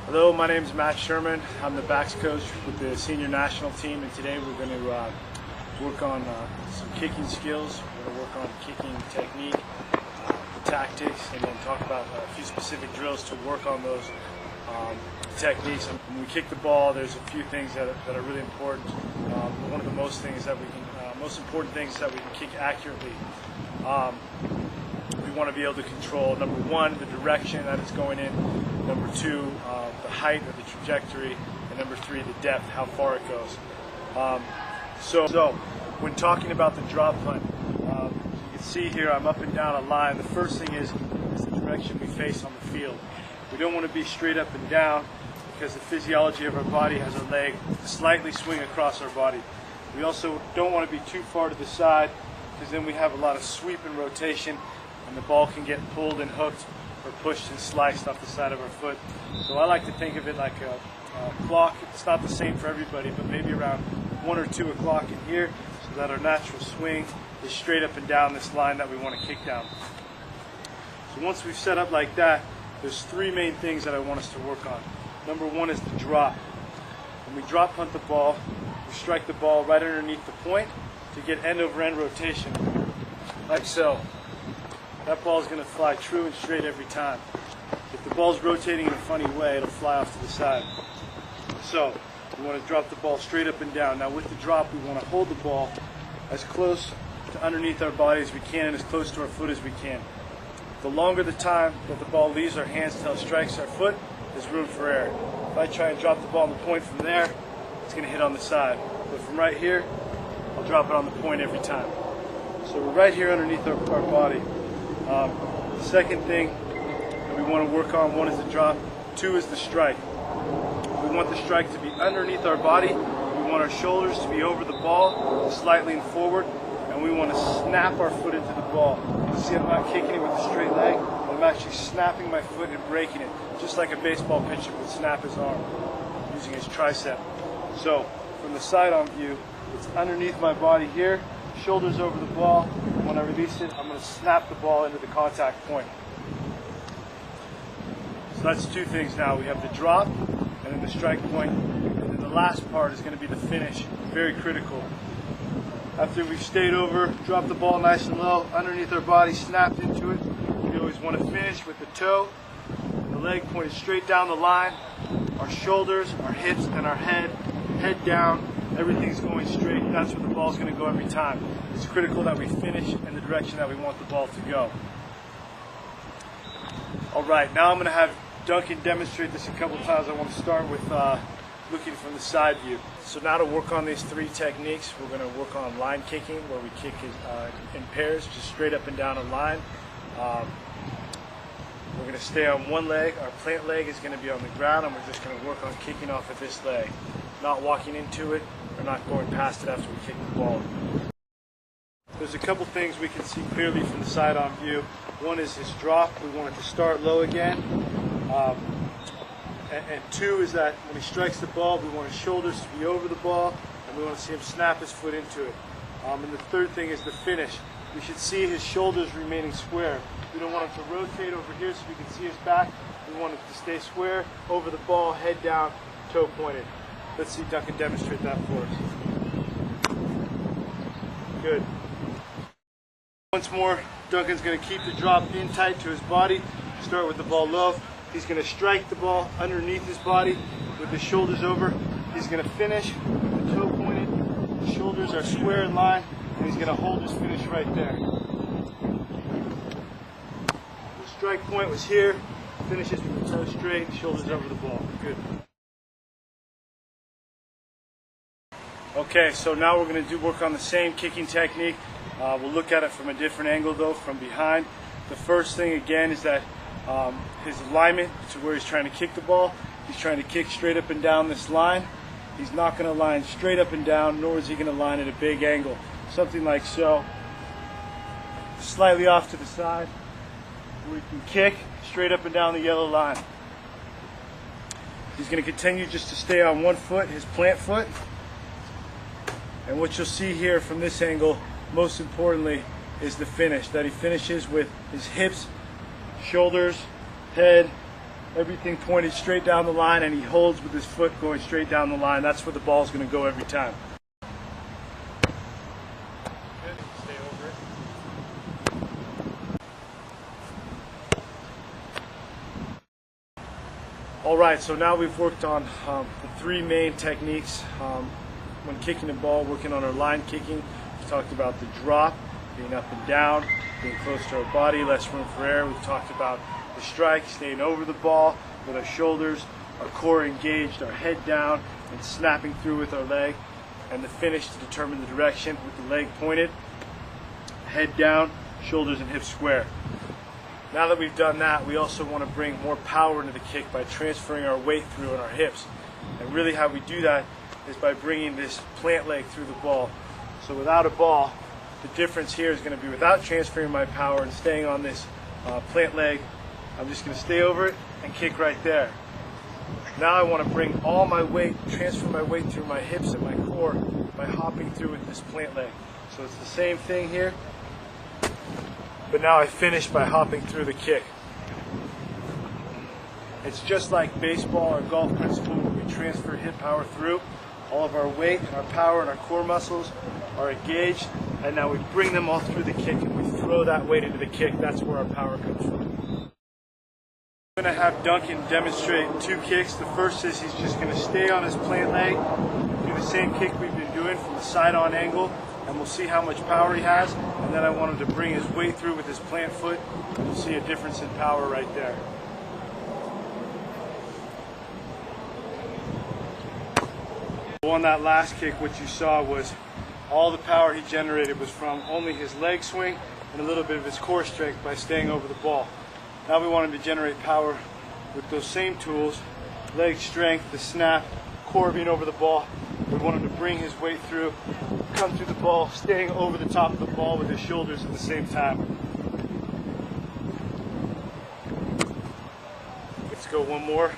Hello, my name is Matt Sherman. I'm the backs coach with the senior national team, and today we're going to work on some kicking skills. We're going to work on kicking technique, tactics, and then talk about a few specific drills to work on those techniques. When we kick the ball, there's a few things that are really important. One of the most important things that we can kick accurately. We want to be able to control, number one, the direction that it's going in, number two, the height or the trajectory, and number three, the depth, how far it goes. So when talking about the drop punt, you can see here I'm up and down a line. The first thing is the direction we face on the field. We don't want to be straight up and down because the physiology of our body has our leg slightly swing across our body. We also don't want to be too far to the side because then we have a lot of sweep and rotation and the ball can get pulled and hooked or pushed and sliced off the side of our foot. So I like to think of it like a clock. It's not the same for everybody, but maybe around 1 or 2 o'clock in here so that our natural swing is straight up and down this line that we want to kick down. So once we've set up like that, there's three main things that I want us to work on. Number one is the drop. When we drop punt the ball, we strike the ball right underneath the point to get end over end rotation, like so. That ball is going to fly true and straight every time. If the ball's rotating in a funny way, it'll fly off to the side. So we want to drop the ball straight up and down. Now with the drop, we want to hold the ball as close to underneath our body as we can and as close to our foot as we can. The longer the time that the ball leaves our hands till it strikes our foot, there's room for error. If I try and drop the ball on the point from there, it's going to hit on the side. But from right here, I'll drop it on the point every time. So we're right here underneath our body. The second thing that we want to work on, one is the drop, two is the strike. We want the strike to be underneath our body. We want our shoulders to be over the ball, slightly and forward, and we want to snap our foot into the ball. You see I'm not kicking it with a straight leg, I'm actually snapping my foot and breaking it, just like a baseball pitcher would snap his arm, using his tricep. So, from the side-on view, it's underneath my body here, shoulders over the ball. When I release it, I'm going to snap the ball into the contact point. So that's two things now. We have the drop and then the strike point. And then the last part is going to be the finish, very critical. After we've stayed over, drop the ball nice and low, underneath our body, snapped into it. We always want to finish with the toe, the leg pointed straight down the line, our shoulders, our hips, and our head down. Everything's going straight. That's where the ball's going to go every time. It's critical that we finish in the direction that we want the ball to go. All right, now I'm going to have Duncan demonstrate this a couple times. I want to start with looking from the side view. So now to work on these three techniques, we're going to work on line kicking, where we kick in pairs, just straight up and down a line. We're going to stay on one leg. Our plant leg is going to be on the ground, and we're just going to work on kicking off of this leg, not walking into it or not going past it after we kick the ball. There's a couple things we can see clearly from the side-on view. One is his drop. We want it to start low again. And two is that when he strikes the ball, we want his shoulders to be over the ball, and we want to see him snap his foot into it. And the third thing is the finish. We should see his shoulders remaining square. We don't want him to rotate over here so we can see his back. We want him to stay square, over the ball, head down, toe pointed. Let's see Duncan demonstrate that for us. Good. Once more, Duncan's going to keep the drop in tight to his body. Start with the ball low. He's going to strike the ball underneath his body with the shoulders over. He's going to finish with the toe pointed. The shoulders are square in line, and he's going to hold his finish right there. The strike point was here. Finishes with the toe straight, shoulders over the ball. Good. Okay, so now we're going to work on the same kicking technique. We'll look at it from a different angle though, from behind. The first thing again is that his alignment to where he's trying to kick the ball. He's trying to kick straight up and down this line. He's not going to line straight up and down, nor is he going to line at a big angle. Something like so. Slightly off to the side, where he can kick straight up and down the yellow line. He's going to continue just to stay on one foot, his plant foot. And what you'll see here from this angle, most importantly, is the finish. That he finishes with his hips, shoulders, head, everything pointed straight down the line, and he holds with his foot going straight down the line. That's where the ball's going to go every time. Good. Stay over it. All right, so now we've worked on the three main techniques when kicking the ball, working on our line kicking. We talked about the drop, being up and down, being close to our body, less room for air. We've talked about the strike, staying over the ball with our shoulders, our core engaged, our head down, and snapping through with our leg. And the finish to determine the direction with the leg pointed, head down, shoulders and hips square. Now that we've done that, we also want to bring more power into the kick by transferring our weight through in our hips. And really how we do that is by bringing this plant leg through the ball. So without a ball, the difference here is going to be without transferring my power and staying on this plant leg, I'm just going to stay over it and kick right there. Now I want to bring all my weight, transfer my weight through my hips and my core by hopping through with this plant leg. So it's the same thing here, but now I finish by hopping through the kick. It's just like baseball or golf principle where we transfer hip power through. All of our weight, our power, and our core muscles are engaged, and now we bring them all through the kick and we throw that weight into the kick. That's where our power comes from. I'm going to have Duncan demonstrate two kicks. The first is he's just going to stay on his plant leg, do the same kick we've been doing from the side-on angle, and we'll see how much power he has. And then I want him to bring his weight through with his plant foot, and we'll see a difference in power right there. On that last kick, what you saw was all the power he generated was from only his leg swing and a little bit of his core strength by staying over the ball. Now we want him to generate power with those same tools, leg strength, the snap, core being over the ball. We want him to bring his weight through, come through the ball, staying over the top of the ball with his shoulders at the same time. Let's go one more.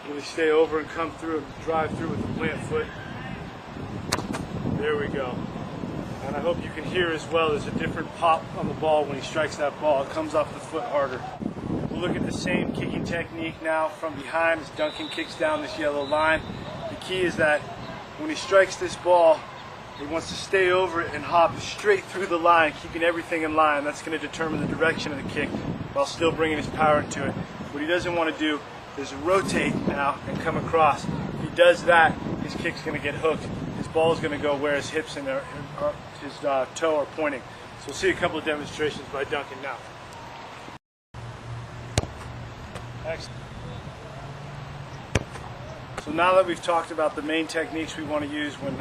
Really stay over and come through and drive through with the plant foot. There we go. And I hope you can hear as well, there's a different pop on the ball when he strikes that ball. It comes off the foot harder. We'll look at the same kicking technique now from behind as Duncan kicks down this yellow line. The key is that when he strikes this ball, he wants to stay over it and hop straight through the line, keeping everything in line. That's going to determine the direction of the kick while still bringing his power into it. What he doesn't want to do is rotate now and come across. If he does that, his kick's going to get hooked. His ball is going to go where his hips and his toe are pointing. So we'll see a couple of demonstrations by Duncan now. Excellent. So now that we've talked about the main techniques we want to use when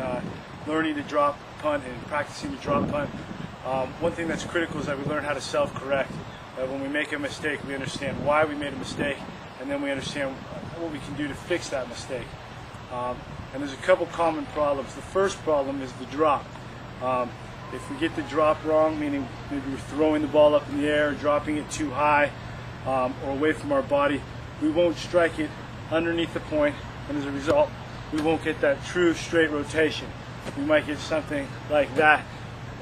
learning to drop punt and practicing to drop punt, one thing that's critical is that we learn how to self-correct. When we make a mistake, we understand why we made a mistake, and then we understand what we can do to fix that mistake. And there's a couple common problems. The first problem is the drop. If we get the drop wrong, meaning maybe we're throwing the ball up in the air, dropping it too high or away from our body, we won't strike it underneath the point, and as a result, we won't get that true straight rotation. We might get something like that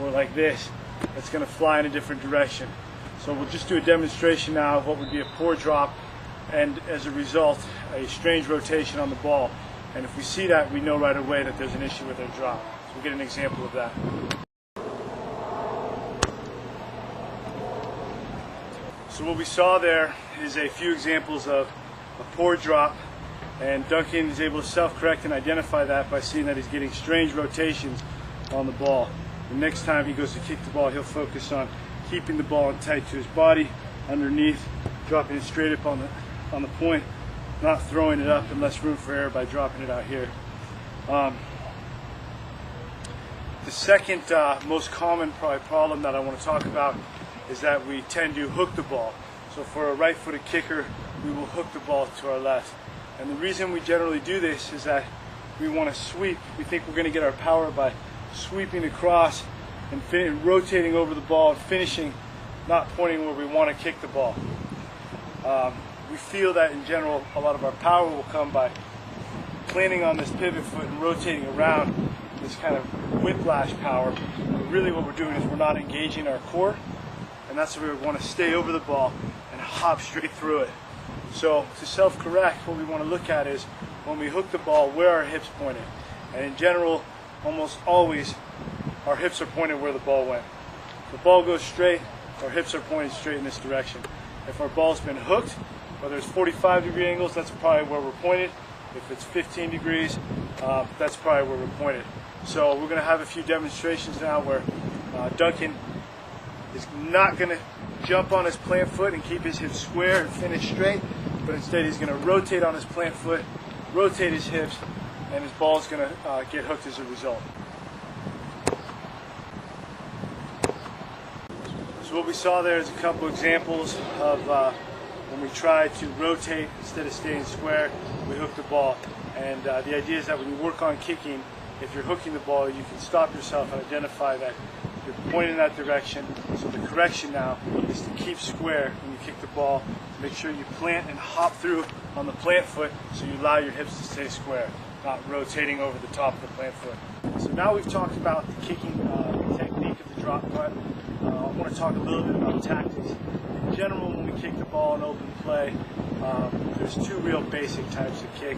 or like this that's going to fly in a different direction. So we'll just do a demonstration now of what would be a poor drop and as a result a strange rotation on the ball. And if we see that, we know right away that there's an issue with our drop. So we'll get an example of that. So what we saw there is a few examples of a poor drop, and Duncan is able to self-correct and identify that by seeing that he's getting strange rotations on the ball. The next time he goes to kick the ball, he'll focus on keeping the ball tight to his body, underneath, dropping it straight up on the point, not throwing it up and less room for air by dropping it out here. The second most common problem that I want to talk about is that we tend to hook the ball. So for a right-footed kicker, we will hook the ball to our left. And the reason we generally do this is that we want to sweep. We think we're going to get our power by sweeping across and rotating over the ball and finishing, not pointing where we want to kick the ball. We feel that in general a lot of our power will come by planting on this pivot foot and rotating around, this kind of whiplash power. But really what we're doing is we're not engaging our core, and that's where we want to stay over the ball and hop straight through it. So to self-correct, what we want to look at is when we hook the ball, where our hips pointed. And in general, almost always, our hips are pointed where the ball went. If the ball goes straight, our hips are pointed straight in this direction. If our ball's been hooked, whether it's 45-degree angles, that's probably where we're pointed. If it's 15 degrees, that's probably where we're pointed. So we're going to have a few demonstrations now where Duncan is not going to jump on his plant foot and keep his hips square and finish straight, but instead he's going to rotate on his plant foot, rotate his hips, and his ball is going to get hooked as a result. So what we saw there is a couple examples of when we try to rotate instead of staying square, we hook the ball. And the idea is that when you work on kicking, if you're hooking the ball, you can stop yourself and identify that you're pointing in that direction. So the correction now is to keep square when you kick the ball. Make sure you plant and hop through on the plant foot so you allow your hips to stay square, not rotating over the top of the plant foot. So now we've talked about the kicking technique of the drop putt. I want to talk a little bit about tactics. In general, when we kick the ball in open play, there's two real basic types of kick.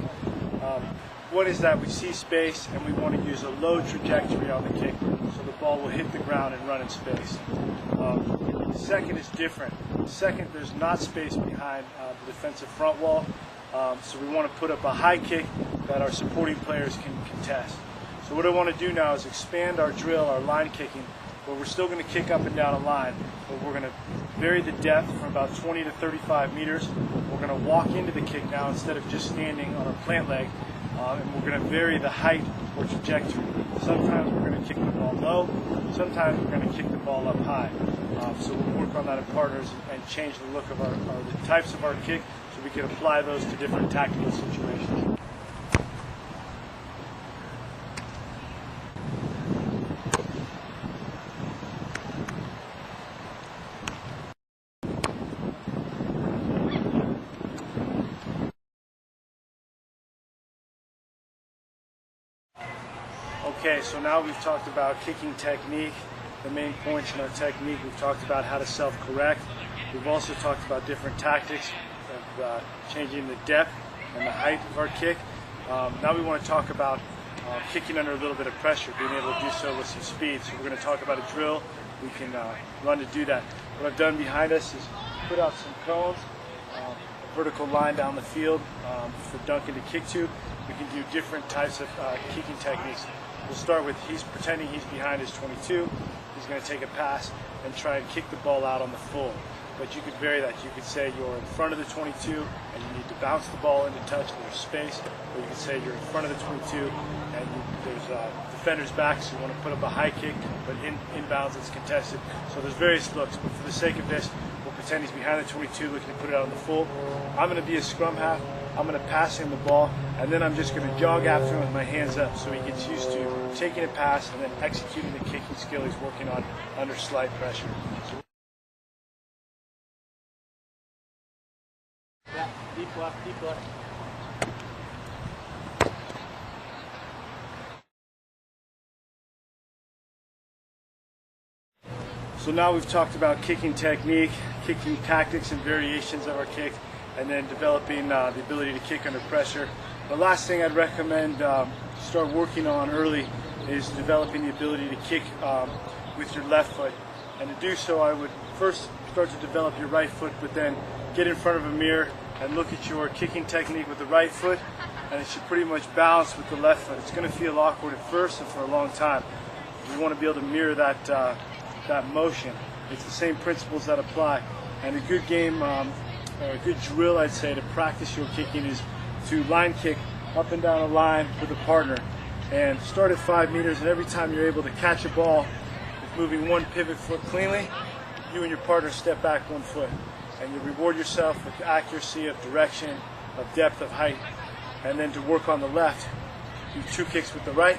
One is that we see space and we want to use a low trajectory on the kick so the ball will hit the ground and run in space. The second is different. Second, there's not space behind the defensive front wall, so we want to put up a high kick that our supporting players can contest. So what I want to do now is expand our drill, our line kicking, where we're still going to kick up and down a line, but we're going to vary the depth from about 20 to 35 meters. We're going to walk into the kick now instead of just standing on our plant leg, and we're going to vary the height or trajectory. Sometimes we're going to kick the ball low, sometimes we're going to kick the ball up high. So we'll work on that in partners and change the look of the types of our kick so we can apply those to different tactical situations. Okay, so now we've talked about kicking technique, the main points in our technique. We've talked about how to self-correct. We've also talked about different tactics of changing the depth and the height of our kick. Now we want to talk about kicking under a little bit of pressure, being able to do so with some speed. So we're going to talk about a drill we can run to do that. What I've done behind us is put out some cones, a vertical line down the field for Duncan to kick to. We can do different types of kicking techniques. We'll start with he's pretending he's behind his 22. He's going to take a pass and try and kick the ball out on the full. But you could vary that. You could say you're in front of the 22 and you need to bounce the ball into touch. There's space. Or you could say you're in front of the 22 and there's defender's back, so you want to put up a high kick, but inbounds it's contested. So there's various looks. But for the sake of this, we'll pretend he's behind the 22 looking to put it out on the full. I'm going to be a scrum half. I'm going to pass him the ball, and then I'm just going to jog after him with my hands up so he gets used to taking a pass and then executing the kicking skill he's working on under slight pressure. Yeah, deep left, deep left. So now we've talked about kicking technique, kicking tactics and variations of our kick, and then developing the ability to kick under pressure. The last thing I'd recommend start working on early is developing the ability to kick with your left foot. And to do so, I would first start to develop your right foot, but then get in front of a mirror and look at your kicking technique with the right foot, and it should pretty much balance with the left foot. It's going to feel awkward at first and for a long time. You want to be able to mirror that motion. It's the same principles that apply. And a good game, or a good drill, I'd say, to practice your kicking is to line kick up and down a line with a partner. And start at 5 meters, and every time you're able to catch a ball with moving one pivot foot cleanly, you and your partner step back 1 foot. And you reward yourself with accuracy of direction, of depth, of height. And then to work on the left, do 2 kicks with the right,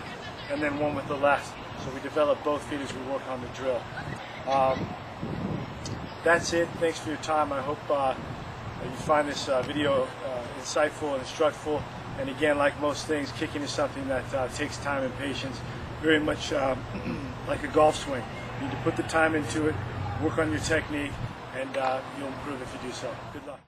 and then 1 with the left. So we develop both feet as we work on the drill. That's it. Thanks for your time. I hope you find this video insightful and instructful. And again, like most things, kicking is something that takes time and patience, very much like a golf swing. You need to put the time into it, work on your technique, and you'll improve if you do so. Good luck.